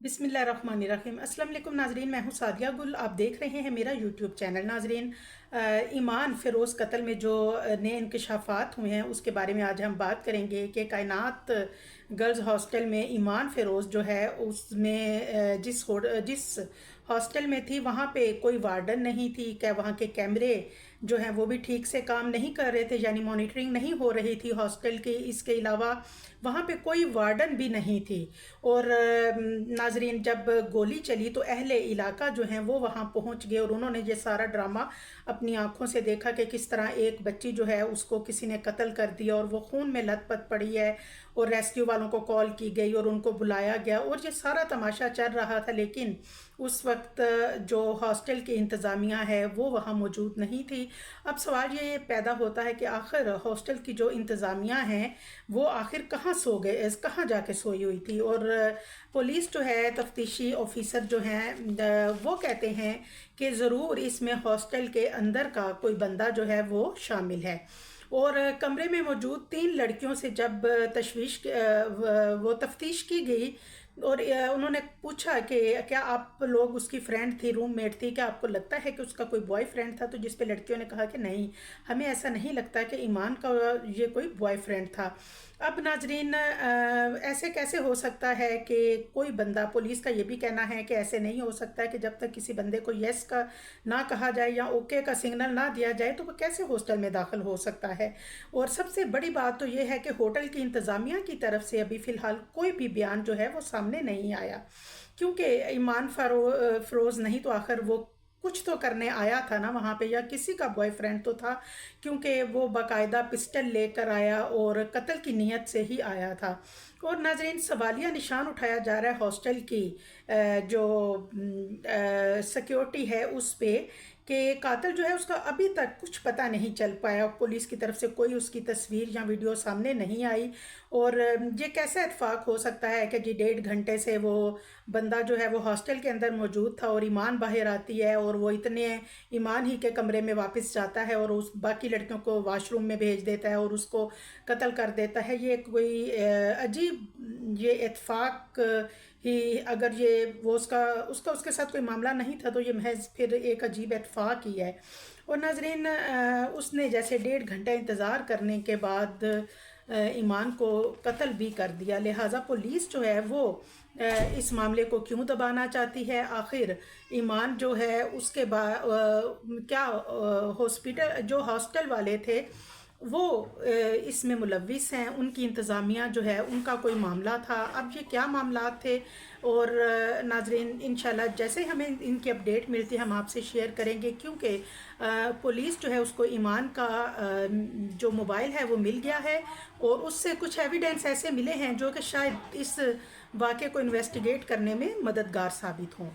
बिस्मिल्लाहिर्रहमानिर्रहीम। अस्सलाम वालेकुम नाजरीन, मैं हूँ सादिया गुल। आप देख रहे हैं मेरा यूट्यूब चैनल। नाजरीन, ईमान फ़िरोज़ कत्ल में जो नए इंकशाफात हुए हैं उसके बारे में आज हम बात करेंगे कि कायनात गर्ल्स हॉस्टल में ईमान फ़िरोज़ जो है उसमें जिस हॉस्टल में थी वहाँ पे कोई वार्डन नहीं थी। क्या वहाँ के कैमरे जो हैं वो भी ठीक से काम नहीं कर रहे थे, यानी मॉनिटरिंग नहीं हो रही थी हॉस्टल की। इसके अलावा वहाँ पे कोई वार्डन भी नहीं थी। और नाजरीन, जब गोली चली तो अहले इलाका जो हैं वो वहाँ पहुँच गए और उन्होंने ये सारा ड्रामा अपनी आंखों से देखा कि किस तरह एक बच्ची जो है उसको किसी ने कत्ल कर दिया और वो खून में लथपथ पड़ी है। और रेस्क्यू वालों को कॉल की गई और उनको बुलाया गया और ये सारा तमाशा चल रहा था। लेकिन उस वक्त जो हॉस्टल की इंतज़ामिया है वो वहाँ मौजूद नहीं थी। अब सवाल ये पैदा होता है कि आखिर हॉस्टल की जो इंतज़ामिया हैं वो आखिर कहाँ सो गए, कहाँ जाके सोई हुई थी। और पुलिस जो है, तफ्तीशी ऑफिसर जो हैं वो कहते हैं कि ज़रूर इसमें हॉस्टल के अंदर का कोई बंदा जो है वो शामिल है। और कमरे में मौजूद 3 लड़कियों से जब वो तफ्तीश की गई और उन्होंने पूछा कि क्या आप लोग उसकी फ्रेंड थी, रूममेट थी, क्या आपको लगता है कि उसका कोई बॉयफ्रेंड था, तो जिस पे लड़कियों ने कहा कि नहीं, हमें ऐसा नहीं लगता कि ईमान का ये कोई बॉयफ्रेंड था। अब नाजरीन, ऐसे कैसे हो सकता है कि कोई बंदा, पुलिस का ये भी कहना है कि ऐसे नहीं हो सकता है कि जब तक किसी बंदे को यस का ना कहा जाए या ओके का सिग्नल ना दिया जाए तो वो कैसे हॉस्टल में दाखिल हो सकता है। और सबसे बड़ी बात तो ये है कि होटल की इंतज़ामिया की तरफ से अभी फ़िलहाल कोई भी बयान जो है वो सामने नहीं आया, क्योंकि ईमान फ़रोज़ नहीं तो आखिर वो कुछ तो करने आया था ना वहाँ पे, या किसी का बॉयफ्रेंड तो था, क्योंकि वो बाकायदा पिस्टल लेकर आया और कत्ल की नीयत से ही आया था। और नाजरीन, सवालिया निशान उठाया जा रहा है हॉस्टल की जो सिक्योरिटी है उस पे कि कातिल जो है उसका अभी तक कुछ पता नहीं चल पाया। पुलिस की तरफ से कोई उसकी तस्वीर या वीडियो सामने नहीं आई। और ये कैसा इत्फाक हो सकता है कि जी 1.5 घंटे से वो बंदा जो है वो हॉस्टल के अंदर मौजूद था और ईमान बाहर आती है और वो इतने ईमान ही के कमरे में वापस जाता है और उस बाकी लड़कियों को वाशरूम में भेज देता है और उसको कत्ल कर देता है। ये कोई अजीब ये इत्फाक ही, अगर ये वो उसका उसका उसके साथ कोई मामला नहीं था तो ये महज फिर एक अजीब इत्फाक ही है। और नाजरीन, उसने जैसे 1.5 घंटा इंतज़ार करने के बाद ईमान को कत्ल भी कर दिया। लिहाजा पुलिस जो है वो इस मामले को क्यों दबाना चाहती है? आखिर ईमान जो है उसके बाद क्या हॉस्पिटल जो हॉस्टल वाले थे वो इसमें मुलविस हैं, उनकी इंतज़ामिया जो है उनका कोई मामला था। अब ये क्या मामला थे? और नाजरीन, इंशाल्लाह जैसे हमें इनकी अपडेट मिलती है हम आपसे शेयर करेंगे, क्योंकि पुलिस जो है उसको ईमान का जो मोबाइल है वो मिल गया है और उससे कुछ एविडेंस ऐसे मिले हैं जो कि शायद इस वाक़े को इन्वेस्टिगेट करने में मददगार साबित हों।